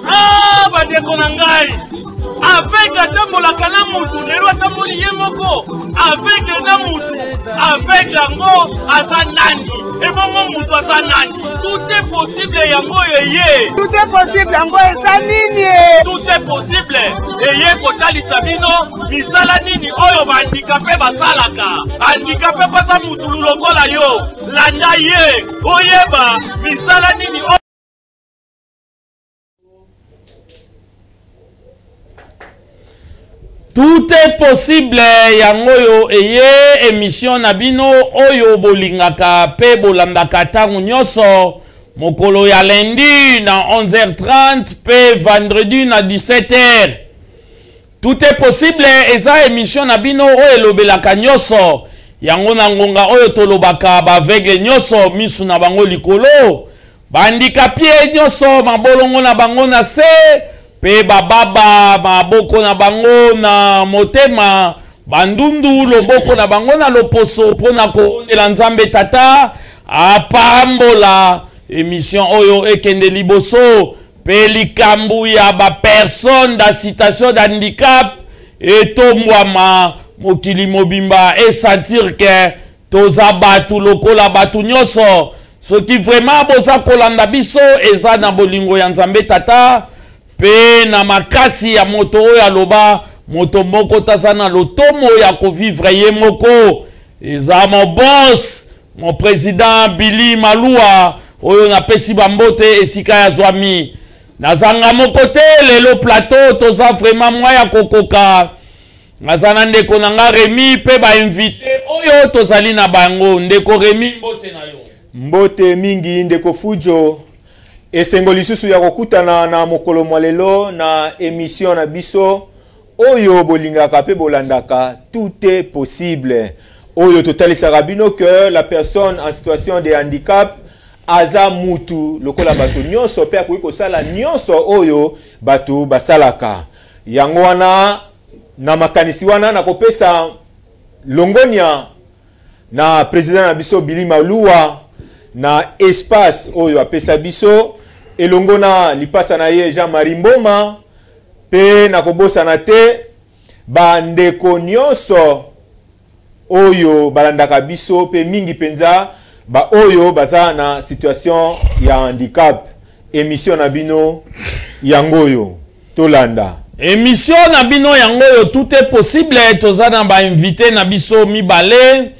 Ah, bandeko na ngai. Avec atambola kana mutu, lelo atamboli ye moko. Avec na mutu, avec yango asanani. Et bon mutu asanani. Tout est possible yango yeye. Tout est possible yango esanini. Tout est possible. Eye kotalisa bino, misala nini oyo ba handicapé basalaka. Handicapé pasa mutu lokola yo. Landa ye, oyeba, misala nini oyo. Tout est possible yangoyo eye émission nabino oyo bolingaka pe bolandaka tangu nyoso mokolo ya lundi na 11h30 pe vendredi na 17h. Tout est possible eza émission nabino oyo elobelaka nyoso yango na ngonga oyo tolobaka baveugle nyoso misu na bango likolo bandikapie nyoso mabolongo na bango na se pe bababa maboko na bango na motema bandundu loboko na bango na loposo pona koondela nzambe tata apambola émission oyo ekende liboso pe likambu ya ba personne da situation d'handicap etombwama mokili mobimba et sentir que toza batu lokola batu nyoso soki vraiment boza kolanda biso eza na bolingo ya nzambe tata pe na makasi ya moto oyo aloba moto moko taza na lotomo ya kovivre ye moko eza mon boss mon président Billy Malua oyo napesi bambote esika ya zwami nazanga moko te lelo plateau toza vraiment mwa ya kokoka nazana ndeko nanga Remi pe ba invité oyo tozali na bango ndeko Remi mbote na yo mbote mingi ndeko Fujo esengo lisusu ya kokutana na mokolo mwalelo na émission na biso oyo bolingaka pe bolandaka tout est possible oyo totalisaka bino que la personne en situation de handicap aza mutu lokola bato nyonso pe akoki kosala nyonso oyo bato basalaka yango wana na makanisi wana na kopesa longonia na président na biso Billy Malua na espace oyo apesa biso elongo na lipasa na ye Jean-Marie Mboma pe na kobosana te bandeko nyonso oyo balandaka biso pe mingi penza ba oyo baza na situation ya handicap émission na bino yangoyo tolanda émission na bino yangoyo tout est possible toza na ba invité na biso mibale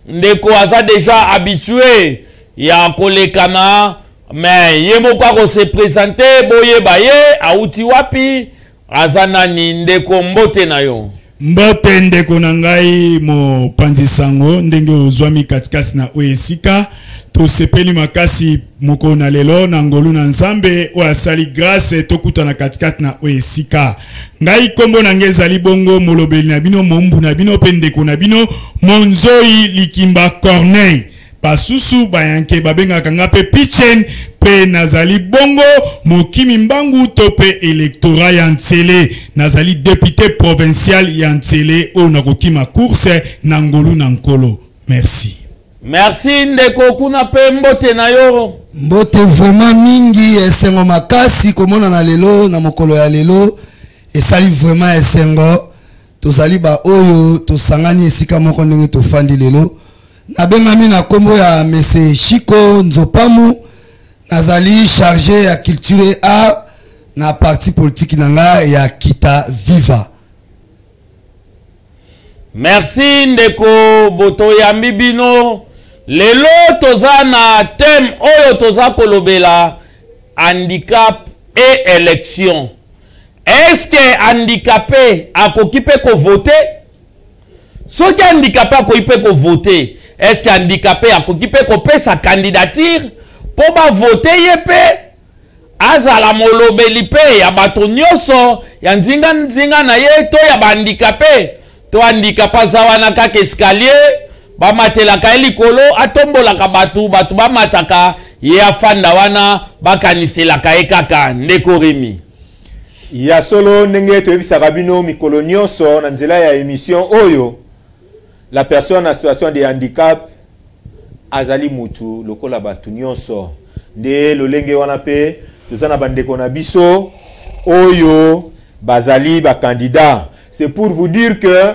ndeko aza déjà habitué ya kolekana mais ye moko ko se présenter boye baye auti wapi aza nani ndeko mbote na yo mbote ndeko na ngai mo panzi sango ndenge ozwami katikasi na oesika to sepeli makasi moko na lelo na ngolu na nzambe o asali grâce to kutana katikati na oesika ngai kombo na ngezali bongo molobeli na bino mombu na bino pe ndeko na bino monzoi likimba Corneille basusu bayanke babengaka nga pe pichen pe nazali bongo mokimi mbangu to pe électorat ya Ntsele nazali député provincial ya Ntsele o nakokima course na ngolu na nkolo merci merci ndeko kuna pe mbote na yo mbote vraiment mingi esengo makasi komona na lelo na mokolo ya lelo esali vraiment esengo tozali ba oyo tosangani esika moko ndenge tofandi lelo nabengami na kombo ya Mese Chiko Nzopamu nazali chargé ya culture et art na parti politique nanga ya Kita Viva. Merci ndeko boto ya mbibino lelo toza na thème oyo toza kolobela handicap et élection. Est-ce que handicapé akoki pe ko voter? Soki handicapé akoki pe ko voter, est-ce que handicapé akoki pe ko pe sa candidature pour ba voter yepe? Azala molobeli pe ya bato nyoso ya nzinga na ye to ya ba handicapé. To handicapé zawana kaka escalier ba matela ka likolo atombola ka batu ba mataka ye afanda wana bakanisela ka ekaka ndeko Remi. Ya solo ndenge toyebisaka bino mikolo nyonso na nzela ya émission oyo la personne en situation de handicap azali mutu lokola batu nyonso nde lolenge wana pe tozana bandeko na biso oyo bazali ba candidat. C'est pour vous dire que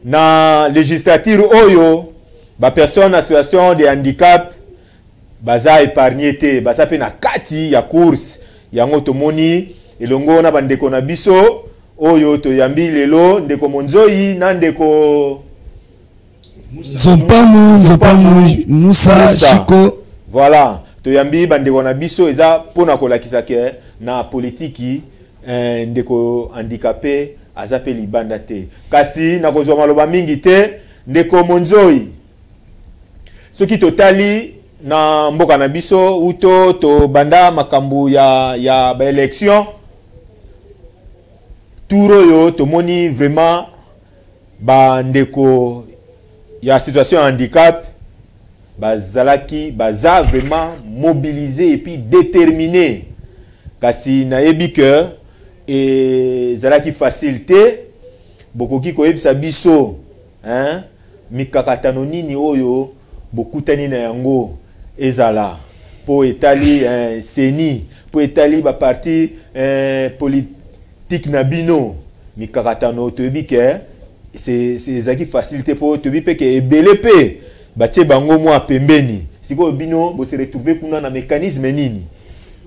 na législature oyo ba personne en situation de handicap baza épargné te baza pe na kati ya course yango tomoni elongo na bandeko na biso oyo toyambi lelo ndeko Monzoi na ndeko Zopamu Musa Chiko. Voilà, toyambi bandeko na biso eza pona kolakisa ke na politiki ndeko handicapé azape libanda te. Kasi na kozwa maloba mingi te ndeko Monzoi. Soki totali na mboka na biso uto to banda makambu ya ba élection touro yo tomoni vraiment ba ndeko ya situation de handicap bazalaki baza vraiment mobilisé et puis déterminé kasi na yebi que et zalaki facilité bokoki koyebisa biso hein mikakatano nini oyo bokutani na yango ezala po etali seni po etali ba parti politique na bino mikakatano toyebi que c'est zaki facilité pour toyebi pe ke ebele pe batie bango mwa pembeni siko bino bo se retrouver kuna na mécanisme nini.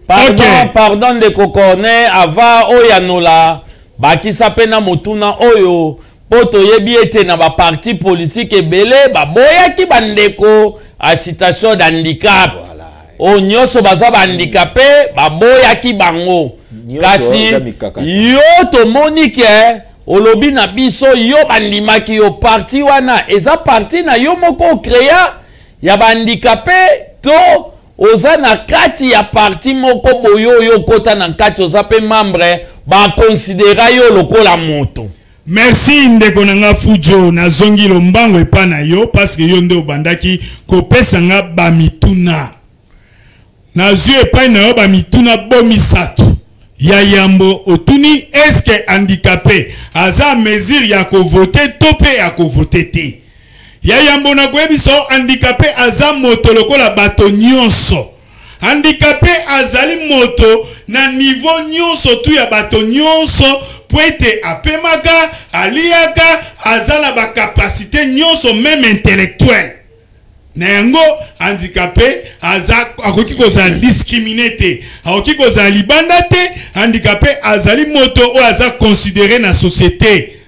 Pardon de kokone ava oyanola bakisa pena mutuna oyo poto yebi ete na ba parti politique ebele baboyaki bandeko a citation d'handicap. Voilà. O nyoso baza ba handicapé baboyaki bango. Kasi yo to monike olobi na biso yo bandimaki yo parti wana eza parti na yo moko créa ya ba handicapé to oza na kati ya parti moko boyo yo kota na kati oza pe membre ba considéra yo lokola moto. Merci ndeko nanga Fujo na zongi lombango epa na yo parce que yo nde obandaki kopesa nga ba mituna na zue epa na yo ba mituna bomisato ya yambo otuni est-ce que handicapé aza mesure ya ko voter topé ya ko voter te ya yambo na kwebiso handicapé aza moto lokola bato nyonso handicapé azali moto na niveau nyonso tu ya bato nyonso poete apemaka aliaka azala ba capacité nyonso même intellectuelle na yango handicapé aza akoki kozala discriminé te akoki kozala libanda te handicapé azali moto o aza considéré na société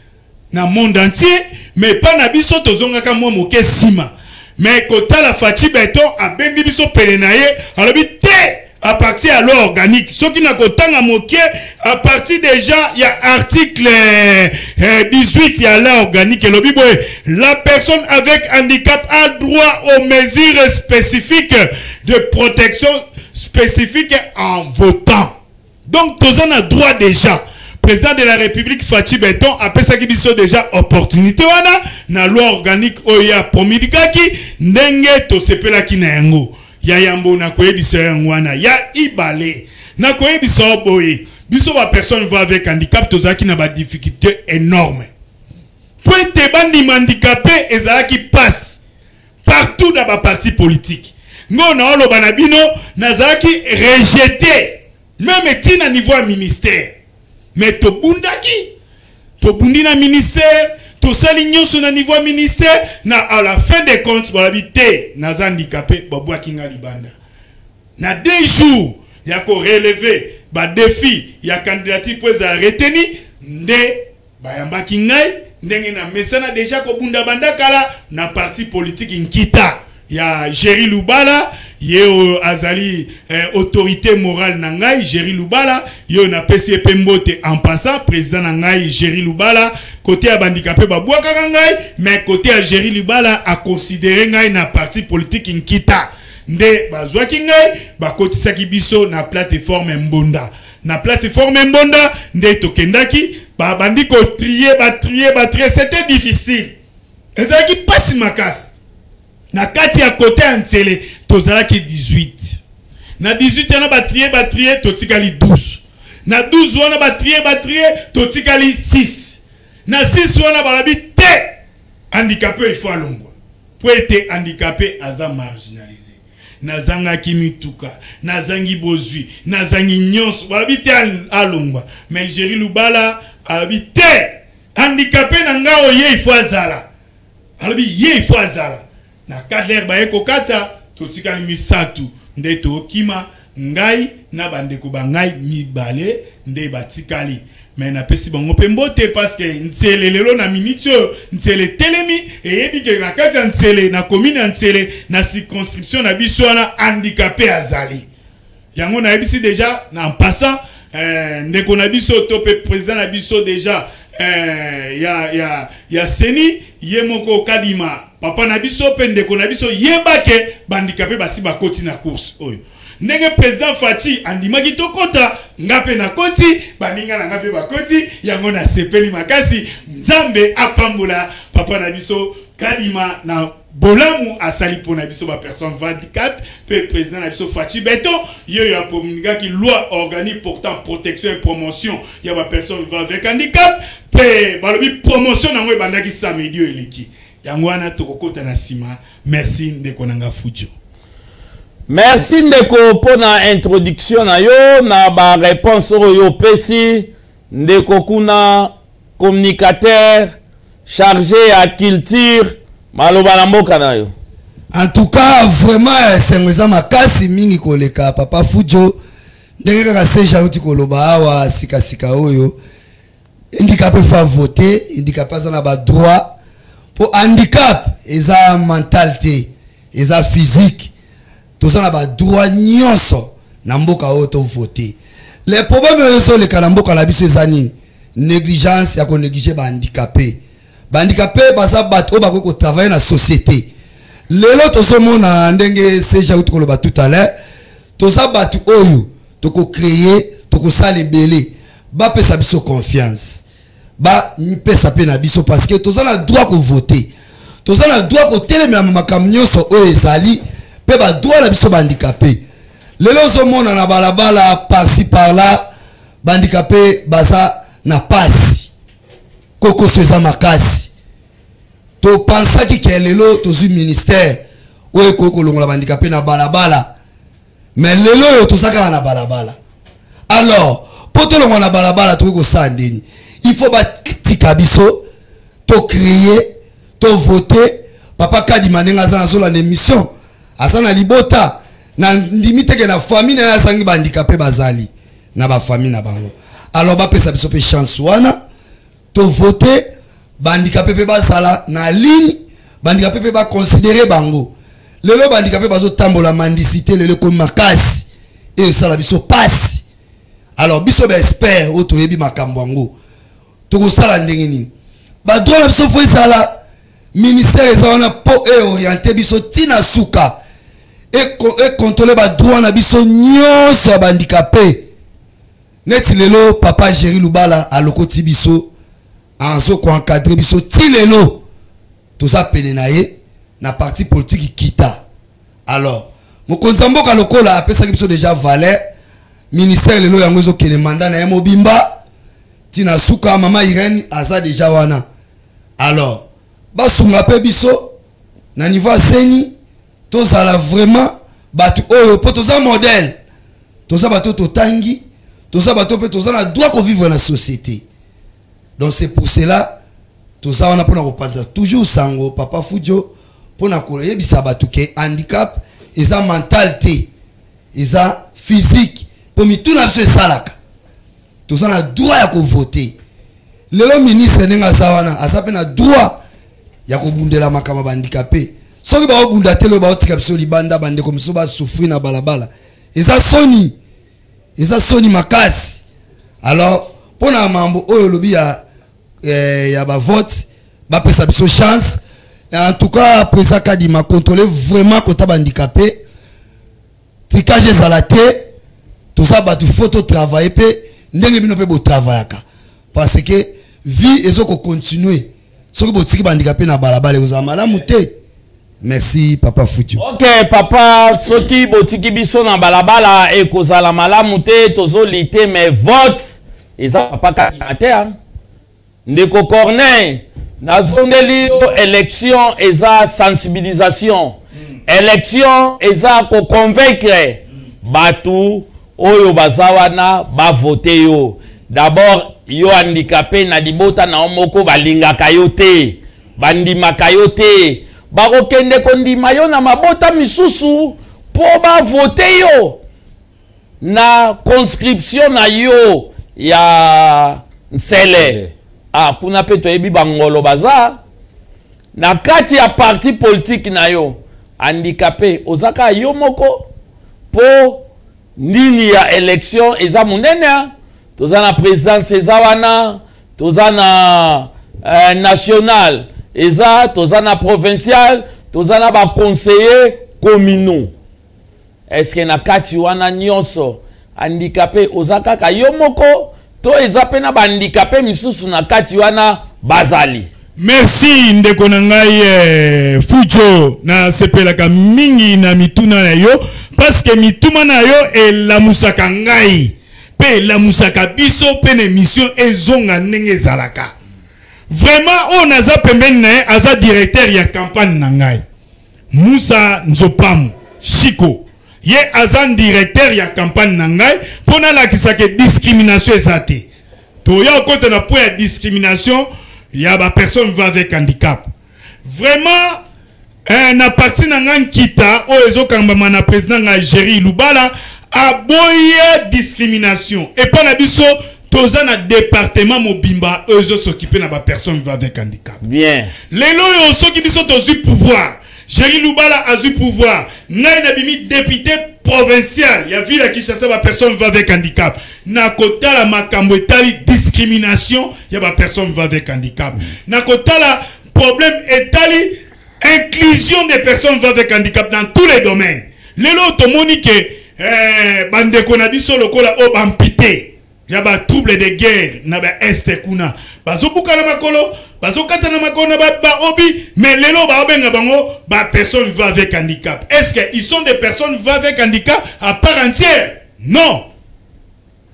na monde entier mais pas na biso tozongaka mwa moke sima mais kotala Fachi Beton abembi biso pele na ye alobi te à partir à l'eau organique. Ce qui n'a qu'autant à moquer, à partir déjà, il y a article 18, il y a l'eau organique. Et le Bible, la personne avec handicap a droit aux mesures spécifiques de protection spécifique en votant. Donc, tous en a droit déjà. Président de la République Fachi Beton après ça qui biso déjà opportunité wana na loi organique oya promulgaki ndenge to sepela ki na yango. Ya yambo na koyebisa yangwana ya ibale na koyebisa boye biso ba personne va avec handicap tozaki na ba difficulté énorme pointe bandi handicapé ezalaki passe partout dans ba parti politique ngona olo banabino nazalaki rejeté même etina niveau à ministère mais to bundi na ministère to sali nyonso na niveau ministère na à la fin des comptes balabité na handicapé babwa kinga libanda na 2 jours ya ko relever ba défi ya candidature pour za reteni nde bayamba kingai ndenge na mesana déjà ko bunda banda kala na parti politique nkita ya Jerry Lubala ye azali autorité morale na ngai Jerry Lubala yo na PCP mbote en passant président na ngai Jerry Lubala côté à handicapé babwaka ngai mais côté à Jerry Lubala a considéré ngai na parti politique nkita nde bazwaki ngai bakotisaki biso na plateforme mbonda nde tokendaki bandi ko trier c'était difficile ezalaki pasi makasi na kati ya côté Antsele tozalaki 18 na 18 yana batrier totikali 12 na 12 wana batrier totikali 6 na 6 wana balabi te handicapé il faut alongwa pour être handicapé aza marginalisé nazanga kimituka nazangi bozui nazangi nyonso balabite alongwa mais Géry Lubala habité handicapé nanga oye il faut azala alobi ye il faut azala na cadre ba kokata totika misatu nde tokima ngai na bandeko bangai mibale nde batikali mais na pesi bango pembote parce que ntsele lelo na minitio ntsele telemi et yebi ke na kati ntsele na commune ntsele na circonscription na biso na handicapé azali yango na yebisi déjà na passant ndeko na biso to pe président na biso déjà ya seni yemoko kadima papa na biso pe ndeko na biso yebake bandicapé basi bakoti na course oyo ndenge président Fati andimaki tokota ngape na koti baninga na ngape bakoti yango na sepeli makasi nzambe apambola papa na biso kadima na bolamu asali pona biso ba personne handicap pe président na biso Fati Beto yo apominga ki loi organique portant protection et promotion ya ba personne avec handicap pe balobi promotion nango ebandaki samedi eleki yango wana tokokota na sima. Merci ndeko nanga Fujo. Merci ndeko pour na introduction na yo na ba réponse oyo pesi ndeko kuna communicateur chargé à culture maloba na mboka na yo. En tout cas vraiment c'est makasi mingi koleka papa Fujo ndenge kaka seja uti koloba awa sika sika oyo handicapé fa voter handicapé za na ba droit pour handicap eza mentalité eza physique tous na ba droit nyonso na mboka oto voter les problèmes sont les kalamboka la biso ezani négligence ya ko négliger ba handicapé basa bato ba ko travailler na société lelo tozo mona ndenge seja uti koloba tout à l'heure toza bato oyo toko créer toko sala belé ba pesa biso confiance ba pesa pe na biso parce que toza na droit ko voter toza na droit ko telemela makambo nyonso oyo ezali pe ba droit na biso ba handicapé lelo zo mona na balabala par-ci par-là ba handicapé baza na pasi koko seza makasi to pensaki ke lelo tozu ministère oyo koko longola ba handicapé na balabala mais lelo yo tozaka na balabala alors poto longola na balabala to ko sandeni il faut batika biso to créer to voter papa Kadima nenga za na zola na émission asana libota na limite ke na famille na sangi ba handicapé bazali na ba famille na bango alors ba pesa biso pe chance wana to voter ba handicapé pe bazala na ligne ba handicapé pe ba considérer bango lelo ba handicapé bazo tambola mendicité lelo ko makasi et sala biso passe alors biso ba expert o to yebi makambo ngo to sala ndenge nini ba droit na biso fo sala ministère ezana po e orienter biso tina suka et contrôler ba droit na biso nyonso ba handicapé neti lelo papa Géry Lubala alokoti biso anzo ko encadrer biso ti lelo to za pene na ye na parti politique kita alors mokonza mboka lokola apesa biso déjà valeur ministère lelo yango zo kene mandat na mobimba tina suka mama Irene aza déjà wana alors basunga pe biso na niveau aseni tozala vraiment batu oyo po toza modèle toza bato totangi toza bato pe toza na droit ko vivre na société donc c'est pour cela toza wana pona ko panza toujours sango papa Fujo pona ko yebisa batu ke handicap eza mentalité eza physique pour mituna biso salaka toza na droit ya ko voter lelo ministre nenga zawana asape na droit ya ko bundela makama ba handicapé soki ba obunda telo ba otika biso libanda bande comme so ba souffrir na balabala eza soni makasi alors pona mambo oyo lobi ya ba vote ba pesa biso chance en tout cas président Kadima contrôler vraiment kota ba handicapé tricage ezalate tout ça ba tu faut travailler pe ndenge bino pe bo travaillaka parce que vie ezoko continuer soki botiki ba handicapé na balabala ozama malamu te. Merci papa Fujo. Ok papa soki botiki biso na balabala e kozala malamu te tozo lite mais vote eza papa Kadima te ndeko Corneille nazongeli élection eza sensibilisation élection eza ko convaincre batu oyo bazawana ba voter yo d'abord yo handicapé na libota na omoko balingaka yo te bandimaka yo te bakokende kondima yo na mabota misusu po ba voter yo na conscription na yo ya nsele kuna pe toyebi bangolo baza na kati ya parti politique na yo handicapé ozaka yo moko po nini ya élection eza munene toza na présidence eza wana toza na national eza toza na provincial toza na ba conseiller communaux est-ce que na kati wana nyonso handicapé ozaka ka yo moko to eza pe na ba handicapé misusu na kati wana bazali. Merci ndeko na ngai Fujo na sepelaka mingi na mituna na yo parce que mituma na yo elamusaka ngai pe elamusaka biso pe na émission ezonga ndenge ezalaka. Vraiment on aza pembeni na ye aza directeur ya campagne na ngai Musa Nzopamu Shiko ye aza directeur ya campagne na ngai pona lakisaka discrimination ezate to ya kote na po ya discrimination ya ba personne va avec handicap. Vraiment na parti na ngan kita o ezokamba na président nga Jerry Lubala aboye discrimination et pas na biso toza na département mobimba ezo s'occuper na ba personne va avec handicap. Bien. Lelo yo soki biso tozu pouvoir. Jerry Lubala a eu pouvoir. Ngai na bimi député provincial ya ville qui chasse ba personne va avec handicap. Na kota la makambo etali discrimination ya ba personne va avec handicap. Na kota la problème etali inclusion des personnes va avec handicap dans tous les domaines. Lelo tomoni ke bande kona biso lokola o bampité. Ya ba trouble de guerre na ba este kuna. Bazo buka na makolo bazokata na makona ba obi mais lelo ba obenga bango ba personne va avec handicap. Est-ce que ils sont des personnes va avec handicap à part entière? Non.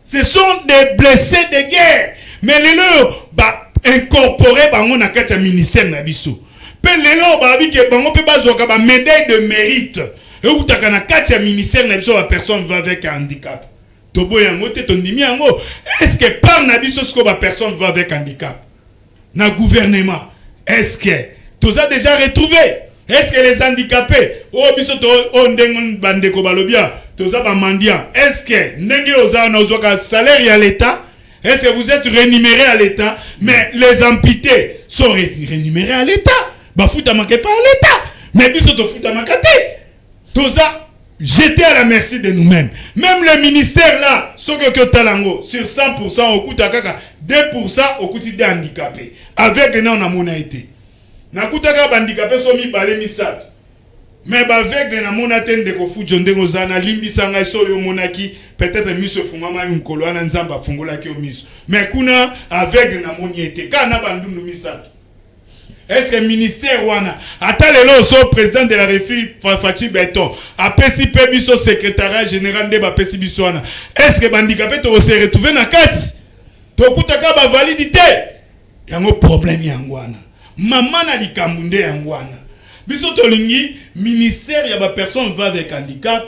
Ce sont des blessés de guerre. Mais lelo ba incorporer bango na kati ya ministère na biso. Pe lelo ba bi ke bango pe bazoka ba médaille de mérite. E utaka na kati ya ministère na biso ba personne va avec handicap. Tobo yango te tondimi yango. Est-ce que par na biso sko ba personne va avec handicap? Na gouvernement, est-ce que tous a déjà retrouvé? Est-ce que les handicapés, oh biso to ondengon bandeko balobia, tous a ba mandia, est-ce que ndenge oza na ozoka salaire à l'État? Est-ce que vous êtes rémunéré à l'État? Mais les amputés sont rémunérés à l'État. Ba futa manque pas à l'État. Mais biso to futa makate. Tous a jeté à la merci de nous-mêmes. Même le ministère là, Sokoko Talango, sur 100% au coup kaka 2% au côté des handicapés. Avec les on a mon été. Na kutaka handicapé somi balé misat. Mais avec les namonaten de kofu jonde ngozana limbi sanga soyo monaki peut-être miso fumama mkolo ana nzamba fungola ki omiso. Mais kuna avec les namoni été kana bandundu misat. Est-ce que le ministère wana atalelo so président de la République Fachi Beton apesi pe biso secrétariat général de ba pesi biso wana. Est-ce que handicapé to se retrouver na kati? To kutaka ba validité. Yango problème yangwana. Maman na likambu yangwana. Biso tolingi ministère ya ba personne va avec handicap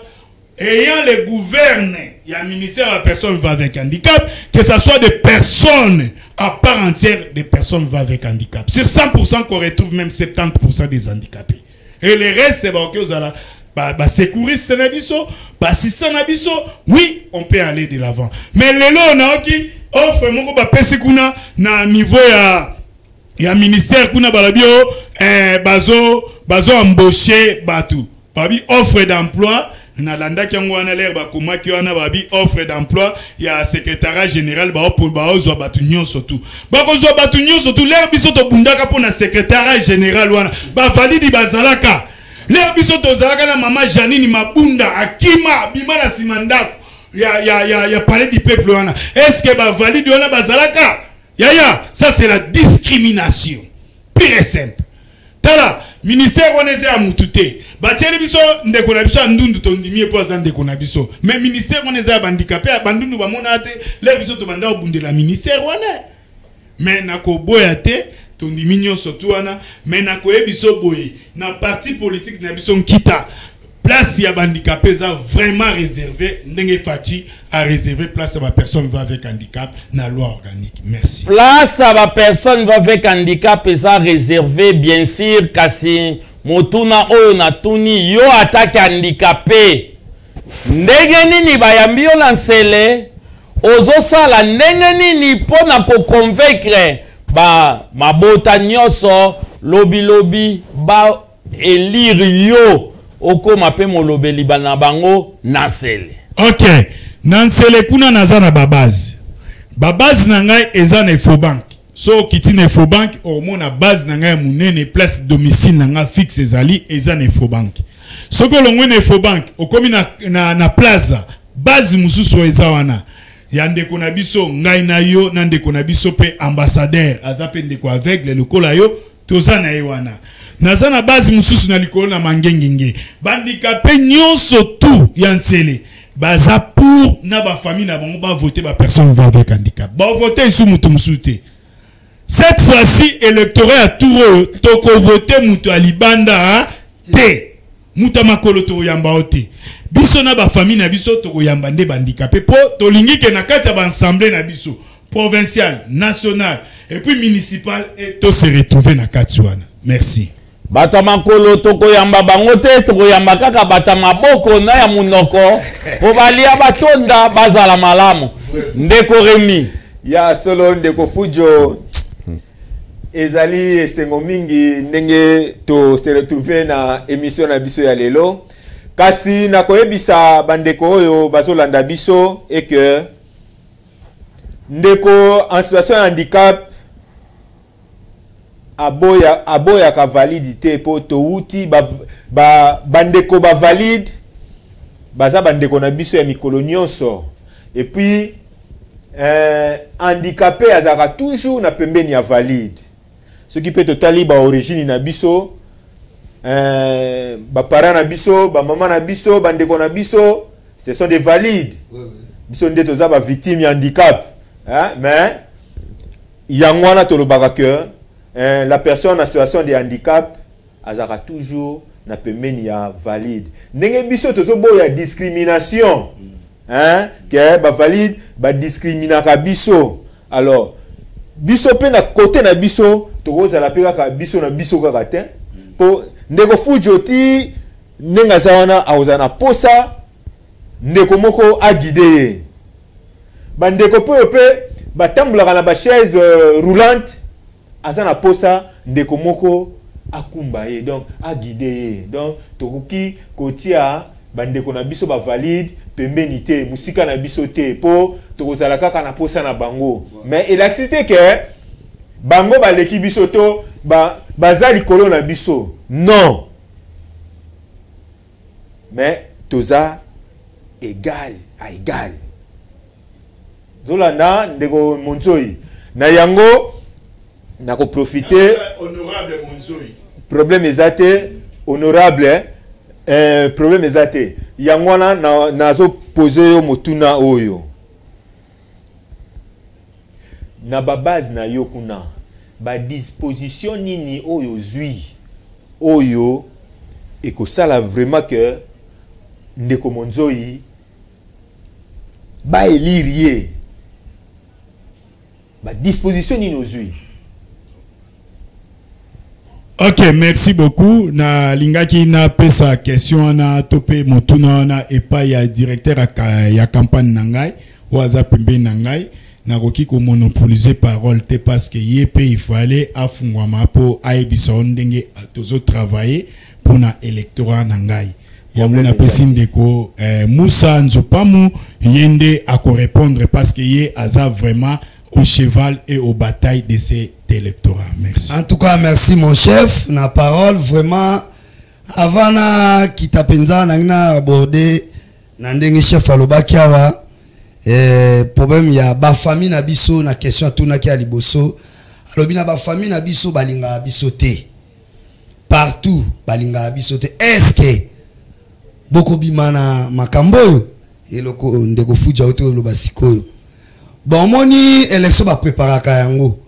ayant le gouverner ya ministère ya personne va avec handicap que ça soit des personnes à part entière des personnes va avec handicap. Sur 100% qu'on retrouve même 70% des handicapés. Et le reste c'est ba kozala ba secouriste na biso, ba assistant na biso, oui, on peut aller de l'avant. Mais lelo na ki offre moko ba pesi kuna na niveau ya ministère kuna balabio bazo embaucher batu. Babi offre d'emploi na landa kyango wana l'air ba koma ki wana babi offre d'emploi ya secrétariat général ba pour ba ozo batu nyonso tout. Ba kozo batu nyonso tout l'air biso to bundaka pour na secrétariat général wana ba validi bazalaka. L'air biso to zalaka na mama Janine Mabunda akima bima na simandako. Ya parler du peuple wana. Est-ce que ba valide wana bazalaka? Ça c'est la discrimination. Pire et simple. Tala ministère wana eza mutute. Ba tieli biso ndeko na biso ndundu tondimie po za ndeko na biso. Mais ministère wana eza bandicapé bandundu ba mona te. Le biso to banda obundela ministère wana. Mais na ko boya te tondimi nyonso tu wana mais na koyebi biso boye na parti politique na biso nkita place ya handicapé eza vraiment réservé ndenge fati a réservé place à ba personne va avec handicap na loi organique. Merci. Place à ba personne va avec handicap eza réservé bien sûr kasi motuna oyo na tuni yo attaque handicapé ndenge nini bayambi yo lansele ozosala ndenge nini pona ko convaincre ba mabota nyonso lobi ba élire yo okoma pe molobeli bana bango nansele. Ok, nansele kuna naza na babase na ngai eza na Efobank. So kiti na Efobank omona base na ngai munene place domicile na ngai fixe ezali eza na Efobank. Soko longwe na Efobank okomi na plaza base mususu eza wana ya ndeko na biso ngai na yo na ndeko na biso pe ambassadeur aza pe ndeko aveugle lokola yo toza na ye wana naza na base mususu na likolo na mangengenge bandikape nyonso tu ya ntsele baza pour na ba famille na bango ba voter ba personne va avec handicap ba voter isu mutu musuté. Cette fois-ci électorat à tour toko voter mutu alibanda te muta makolo to yamba ote biso na ba famille na biso to yamba nde bandikape po to lingi ke na kati ya ba assemblée na biso provincial national et puis municipal et to se retrouver na kati wana. Merci. Bata makolo toko yamba bango te toko yamba kaka bata maboko na ya munoko po balia batonda bazala malamu ndeko Remi ya solo ndeko Fujo ezali esengo mingi ndenge to se retrouver na émission na biso ya lelo kasi na koyebisa bandeko oyo bazolanda biso et que ndeko en situation de handicap aboya ka validité po to uti bandeko ba valide baza bandeko na biso ya mikolo nyonso et puis handicapé azaka toujours na pembeni ya valide ce qui peut totali ba origine na biso ba parents na biso ba maman na biso bandeko na biso ce sont des valides biso nde toza ba victime ya handicap mais yangwana tolobaka que la personne en situation de handicap azaka toujours na pembeni ya valide ndenge biso tozoboya discrimination que ba valide ba discriminaka biso alors biso pe na côté na biso tokozala pe kaka biso na biso kaka te po ndeko Fujo ti ndenga zawana auzana posa ndeko moko agide ba ndeko pe batambulaka na ba chaise roulante azana posa ndeko moko akumba ye donc agide ye donc tokoki kotia bandeko na biso ba valide pembeni te musika na biso te po tokozala kaka na posa na bango mais électricité que bango baleki biso to baza likolo na biso non mais toza égal à égal zolanda ndeko Monzoi na yango na ko profiter honorable Monzoi problème ezate honorable problème ezate yangwana nazo poser yo motuna oyo na ba base na yo kuna ba disposition nini oyo zui oyo ekosala vraiment que ndeko Monzoi ba élire ba disposition nini ozui. Ok, merci beaucoup. Na lingaki na pesa question na topé motuna na epa ya directeur ya campagne nangai ou aza pembe nangai na koki ko monopoliser parole te parce que yep il fallait afungwama po aibisa ndenge tozo travailler pour na électorat nangai. Yango na pesi ndeko Moussa Nzopamu yende à ko répondre parce que yé aza vraiment au cheval et aux batailles de cet électorat. Merci. En tout cas, merci mon chef. La parole, vraiment, avant na kitapenza na abordé nandenge chef alobakiawa problème ya ba famille na biso na question tout na ki a liboso alobi na ba famille na biso balinga biso te partout balinga biso te est-ce que boko bimana makambo eloko ndeko Fuja oto lo basikoyo bon moni élection ba préparer ka yango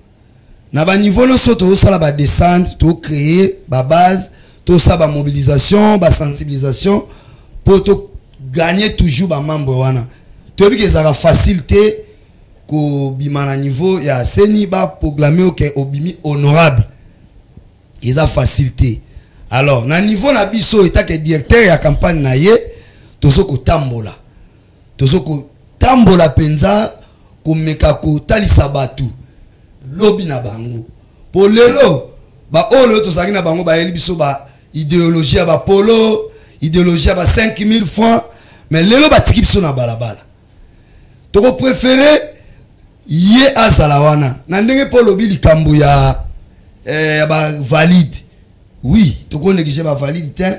na ba niveau no soto sala ba descente to créer ba base to sa ba mobilisation ba sensibilisation pour to gagner toujours ba membre wana to bi ke za facilité ko bimana niveau ya seni ba proclamer que obimi honorable ils a facilité alors na niveau na biso eta que directeur ya campagne na ye tozoko tambola penza ko meka ko talisa batu lobi na bango pour lelo ba olo tozaki na bango ba yeli biso ba idéologie ba polo idéologie ba 5000 francs mais lelo ba tiki biso na balabala toko préféré ye azala wana na ndenge po lobi likambo ya ba valide oui toko négliger ba valide te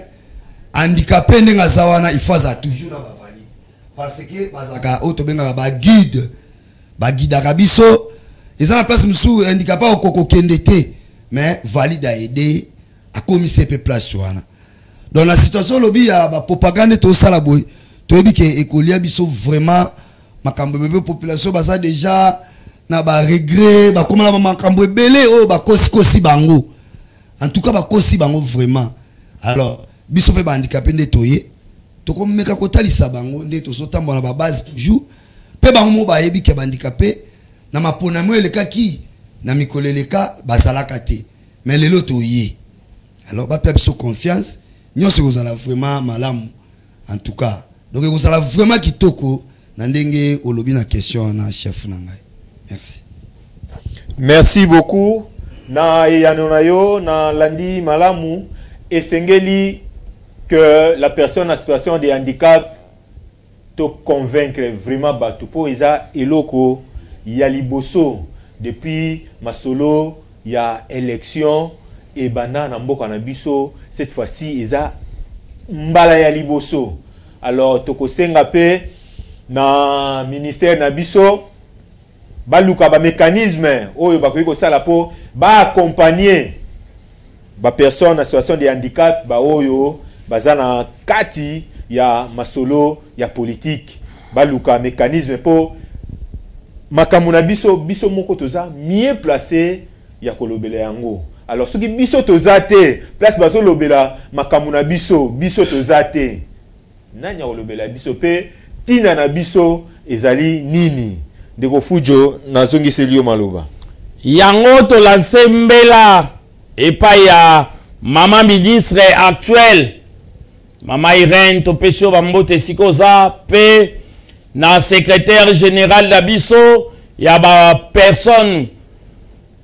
handicapé ndenga zawana il faut toujours na ba valide parce que bazaka otobenga ba guide akabiso ils ont la place musu handicapé okoko kendete mais valide a aidé à commisser pe place wana dans la situation lobi ya ba propagande to sala boy to bi ke ekolia biso vraiment makambo bebe population baza déjà na ba regret ba komala ba makambo ebele o ba kosi bango en tout cas ba kosi bango vraiment alors biso pe ba handicapé nde toye to ko meka ko talisa bango nde to so tambola ba base toujours pe bango mo ba yebi ke ba handicapé na mapona mo eleka ki na mikoleleka bazalaka te mais lelo toye alors ba pe biso confiance nyonso ko zala vraiment malamu en tout cas donc ko zala vraiment kitoko na ndenge olobi na question na chef na ngai. Merci. Merci beaucoup. Na yanonayo na landi malamu esengeli que la personne en situation de handicap te convaincre vraiment batu po eza eloko ya liboso depuis masolo ya élection et bana na mboka na biso cette fois-ci eza mbala ya liboso. Alors toko senga pe na ministère na biso baluka ba mécanisme oyo bakoki kosala po ba accompagner ba personne en situation de handicap ba oyo bazana kati ya masolo ya politique baluka mécanisme po makambo na biso moko toza mieux placé ya kolobela yango. Alors soki biso toza te place bazo lobela makambo na biso toza te nanya kolobela biso pe tina na biso ezali nini ndeko fujo nazongiseli yo maloba yango to lancer mbela epai ya mama ministre actuel mama Irène Topesio Bambote Sikoza pe na secrétaire général da biso ya ba personne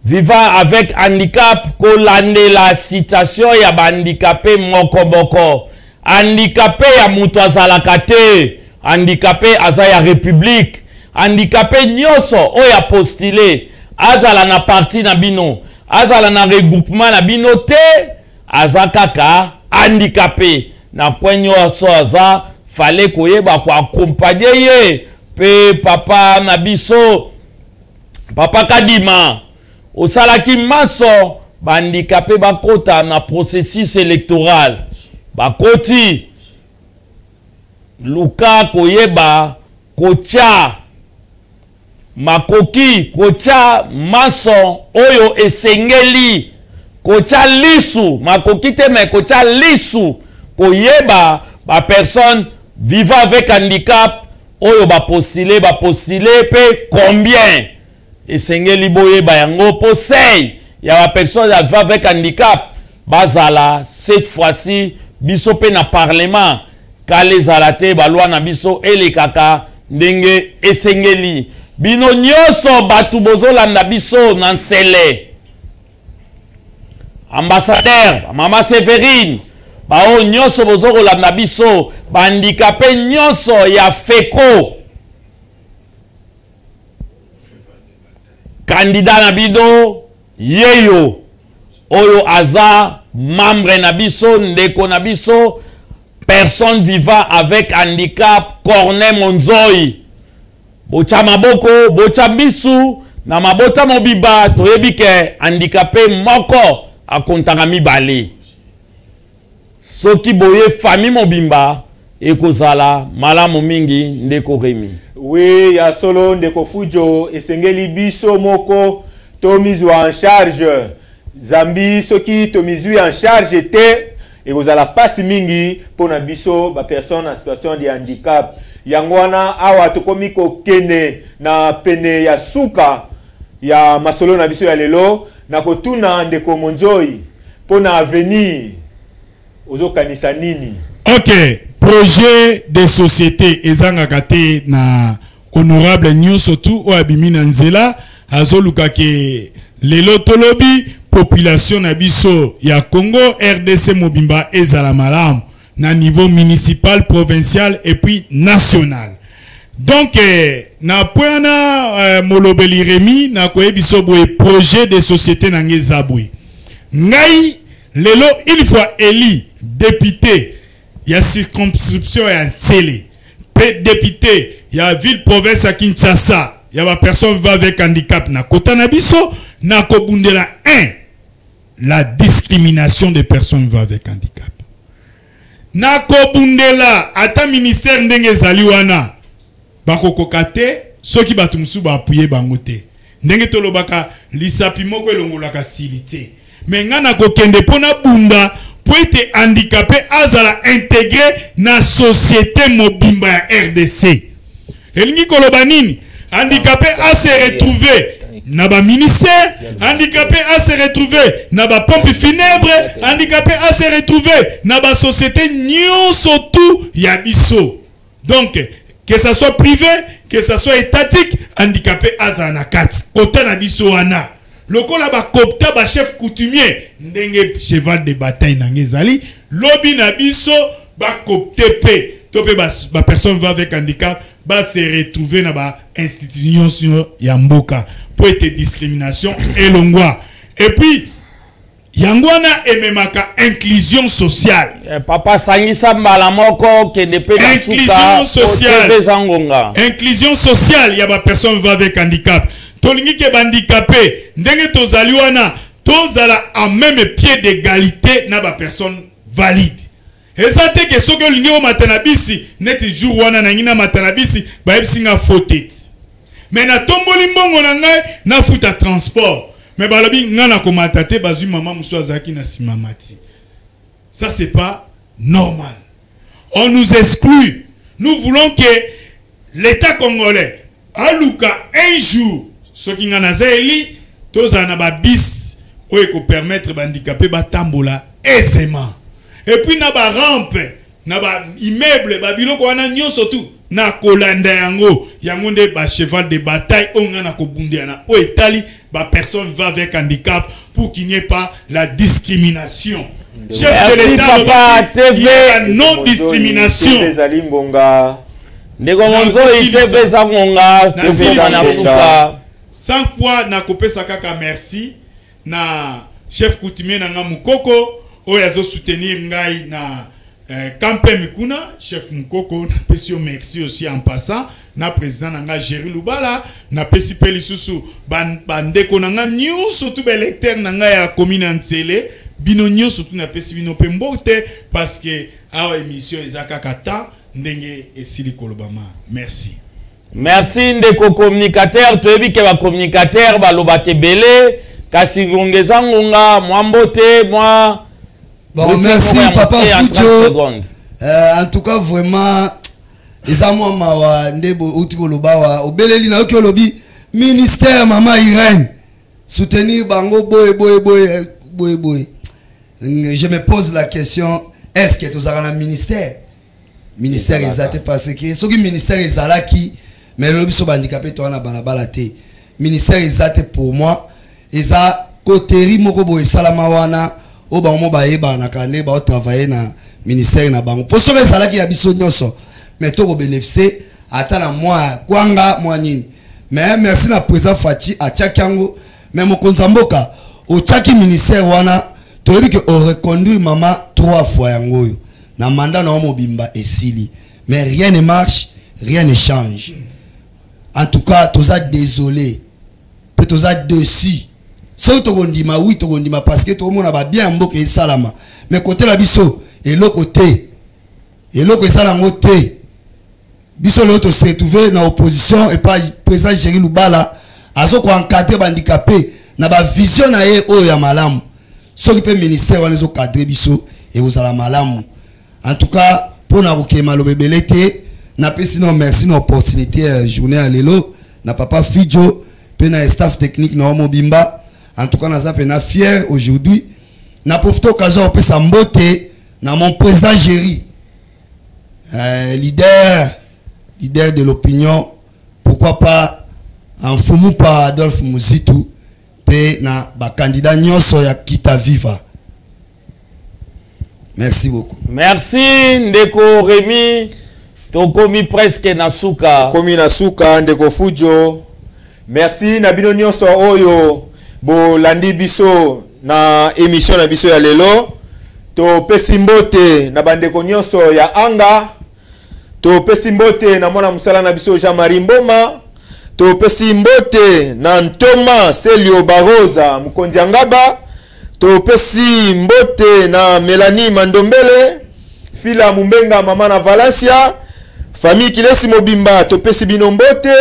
vivant avec handicap ko lande la citation ya ba handicapé moko handicapé ya mutu azalaka te handicapé aza ya république handicapé nyoso oya postulé azala na parti na bino azala na regroupement na bino te aza kaka handicapé na point nyoso aza fallait koyeba ko accompagner ye pe papa na biso papa Kadima osalaki maso ba handicapé bakota na processus électoral bakoti luka koyeba kocha makoki kocha maso oyo esengeli kocha lisu makoki te me kocha lisu koyeba ba personne vivant avec handicap oyo ba postuler pe combien esengeli boyeba yango posei ya ba personne vivant avec handicap bazala cette fois-ci biso pe na parlement kale zalate balwa na biso elekaka ndenge esengeli bino nyoso batu bozolanda biso na nsele ambassadeur mama Séverine bao nyoso bozolanda biso bandikape nyoso ya FECO candidat na bino yeyo oyo aza membre na biso ndeko na biso personne vivant avec handicap Corneille Monzoi bocha maboko bocha bisu na mabota mobiba toyebi ke handicapé moko akontanga mibale soki boye famille mobimba ekozala malamu mingi ndeko Remi. Oui ya solo ndeko fujo esengeli biso moko tomizu en charge zambi soki tomizu en charge te et vous allez passer mingi pour na biso ba personne en situation de handicap yangwana awa tokomiko kene na pene ya suka ya masolo na biso ya lelo na kotuna ndeko monzoi pour na avenir ozokanisa nini. Ok, projet de société ezangaka te na honorable nyonso tu o abimi na nzela azoluka ke lelo tolobi population na biso ya Congo RDC mobimba ezala malamu na niveau municipal, provincial et puis national. Donc na poana molobeli Remi na koyebiso boye projet de société na ngezabwe ngai lelo il faut éli député ya circonscription ya Tsele pe député ya ville province à Kinshasa ya ba personne va avec handicap na kota na biso na kobundela 1 la discrimination des personnes va avec handicap na kobundela ata ministère ndenge zali wana bakokoka te soki bato musu baapuye bango te ndenge tolobaka lisapi moko elongolaka sili te me nga na kokende mpona bunda po ete handicapé azala intégré na société mobimba ya RDC elingi koloba nini handicapé a se retrouver na ba ministère, handicapé a se retrouver na ba pompe funèbre, handicapé a se retrouver na ba société nyonso tout ya biso. Donc que ça soit privé, que ça soit étatique, handicapé aza na kati côté na biso wana. Lokola ba kopta ba chef coutumier ndenge cheval de bataille na ngezali, lobby na biso ba kopte pe topé ba personne va avec handicap ba se retrouver na ba institution ya mboka pour être discrimination et longwa. Et puis yangwana ememaka inclusion sociale. Papa sangisa mbala moko ke de pe inclusion sociale. Inclusion sociale ya ba personne va avec handicap. Tolingi ke handicapé ndenge tozali wana tozala à même pied d'égalité na ba personne valide. Et ça te que soki olingi o matanabisi neti jour wana na ngina matanabisi ba ebisinga faute. Mais na tomboli mbongo na ngai na futa transport. Mais balobi ngana komata te bazui maman musu azaki na simamati. Ça c'est pas normal. On nous exclut. Nous voulons que l'État congolais aluka un jour ce qui ngana zeli tozana ba bis o permettre ba handicapé ba tambola aisément. Et puis na ba rampe, na ba immeuble, ba biloko wana nyonso tout na kolanda yango, yango nde ba cheval de bataille onga na kobundiana. O etali ba personne va avec handicap pour qu'il n'y ait pas la discrimination. Chef de l'État, il y a la non-discrimination. Sans quoi na kopesa kaka merci na chef coutumier na nga Mukoko oyazo soutenir ngai na campagne Mikuna chef Mukoko na pesio merci aussi en passant na président na nga Jerry Lubala na pesi peli susu bandeko na nga nyuso tout belecteur na nga ya commune Ntsele bino nyuso tout na pesi bino pembote parce que a émission ezaka kata ndenge esili kolobama merci. Merci ndeko communicateur toyebi ke ba communicateur baloba ke belé kasi ngongeza ngonga mwambote mwa. Bon merci papa Fucho. En tout cas vraiment les amours mawa ndebo utiko lobawa obeleli na oki olobi ministère maman Irène soutenir bango boy. Je me pose la question, est-ce que tu as un ministère exact parce que ce qui ministère ezalaki mais le biso handicapé to na balabala te ministère exact pour moi eza koteri moko boy salama wana o ba mo ba yeba na kane ba travailler na ministère na bango pour ce que ezalaki ya biso nyonso mais to ko bénéficier ata na moi kwanga moi nini mais merci na président Fati a tchakango mais mo konzamboka o tchaki ministère wana to yebi que on reconduit maman 3 fois yango yo na mandat na mobimba esili mais rien ne marche, rien ne change. En tout cas, tu es désolé. Tu es déçu. Si tu as oui, tu as parce que tout le monde a bien mbok et salama. Mais côté la biso, et l'autre côté, et l'autre salama côté. Biso l'autre se retrouvé dans l'opposition et pas président Jerry Lubala. Azo ko encadrer handicapé na ba vision na ye oyo ya malamu soki pe ministère wana zo cadrer biso et ozala malamu. En tout cas pour na kokema lobebelete na pesi no merci na opportunité journée à lelo na papa Fidjo pe na staff technique na Mobimba. En tout cas naza pe na fier aujourd'hui na profite occasion pe sa mbote na mon président Géry leader de l'opinion, pourquoi pas en fumu pa Adolphe Muzitu pe na ba candidat nyonso ya Kita Viva. Merci beaucoup. Merci Ndeko Rémi. Tokomi presque na suka. Komi na suka Ndeko Fujo. Merci na bino nyonso oyo bo landi biso na émission na biso ya lelo. To pesi mbote na bandeko nyonso ya anga. To pesi mbote na mwana musala na biso Jean-Marie Mboma. To pesi mbote na Ntoma Selio Baroza Mukonzi Angaba. To pesi mbote na Melanie Mandombele. Fila Mumbenga mama na Valencia. Famille Kilesi Mobimba to pesi bino mbote.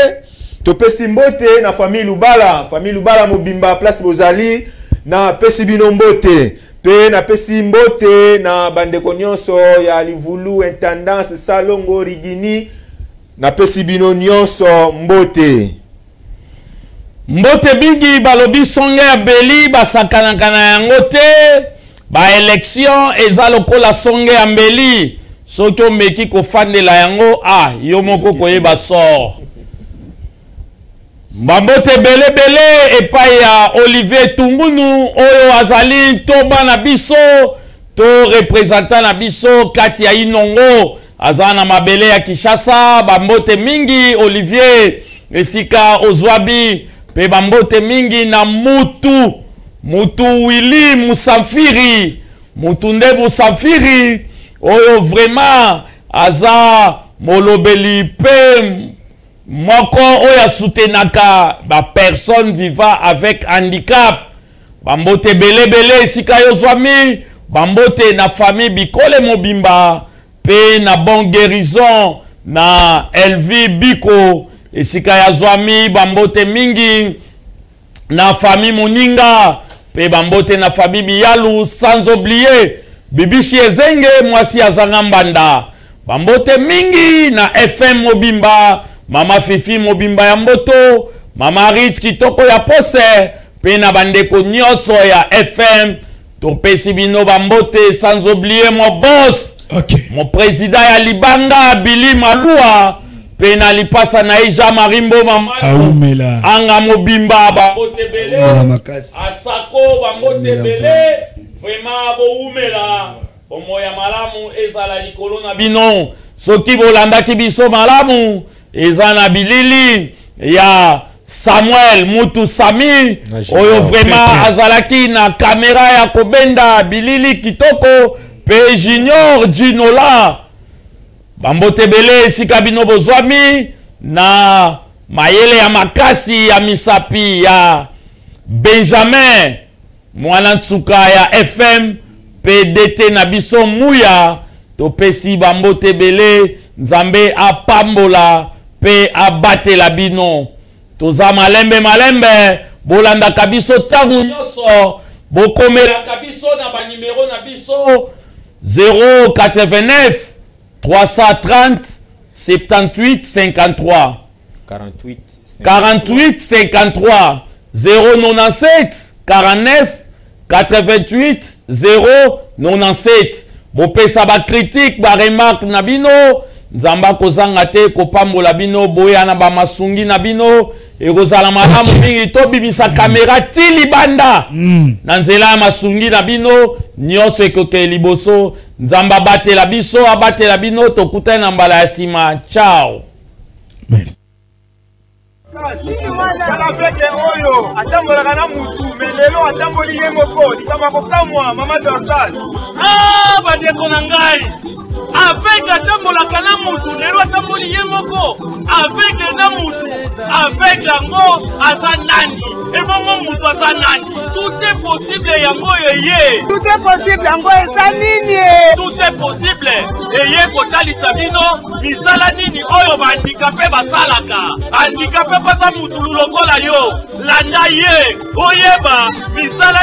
To pesi mbote na famille Lubala Mobimba place Bozali na pesi bino mbote. Pe na pesi mbote na bandeko nyonso ya Livulu intendance Salongo Rigini na pesi bino nyonso mbote. Mbote bingi balobi songe ya beli basakana kana yango te ba élection eza lokola songe ya mbeli soki omeki kofandela yango yo moko koyeba sort. Mbote bele epai ya Olivier Tungunu oyo azali to bana biso to représentant na biso kati ya Inongo azana na mabele ya Kishasa. Bambote mingi Olivier esika ozwabi pe bambote mingi na mutu Willy Musafiri mutu nde Musafiri oyo vraiment aza molobeli pe moko oya soutenaka ba personne vivant avec handicap. Bambote bele esika yozwami bambote na famille Bikole Mobimba pe na bon guérison na Elvi Biko esika yazwami bambote mingi na famille Muninga pe bambote na famille Biyalu, sans oublier Bibishi Ezenge mwasi azanga mbanda. Bambote mingi na FM Mobimba, Mama Fifi Mobimba ya Mboto, Mama Ritz Kitoko ya Pose pe na bandeko nyonso ya FM to pesi bino bambote, sans oublier mon boss mon président ya Libanga Billy Malua pe na lipasa na Jean-Marie Mboma anga Mobimba bambote bele asako bambote bele vraiment bo umela omoya malamu ezala likolo na bino soki bolanda ki biso malamu ezana bilili ya Samuel Mutu Sami oyo vraiment azalaki na kamera ya kobenda bilili kitoko pe Junior Ginola bambote bele esika bino bozwami na mayele ya makasi ya misapi ya Benjamin mwana tsuka ya FM PDT na biso muya to pesi bambote bele nzambe apambola pe abatela bino toza malembe bolanda kabiso tangu nyoso bokomela kabiso na ba numero na biso 089 330 78 53 48 53 097 49 88 097. Bopesa ba critique ba remarque na bino nzamba kozanga te kopambola bino boya na ba masungi na bino ekozala malamu mingi to bimisa kamera tili banda na nzela ya masungi na bino nyonso ekoke liboso nzamba batela biso abatela bino tokutana na mbala ya sima. Ciao. Merci. Kala fete oyo atambolaka na mutu melelo atamboli ye moko likambo kokamwa mama Chantal bandeko na ngai avec atambolaka na mutu lelo atamboli ye moko avec na mutu avec yango aza nani ebongo mutu aza nani tout est possible yango ye tout est possible yango eza nini tout est possible eye kotalisa bino misala nini oyo bahandikape basalaka handikape baza mutu lokola yo landa ye oyeba misala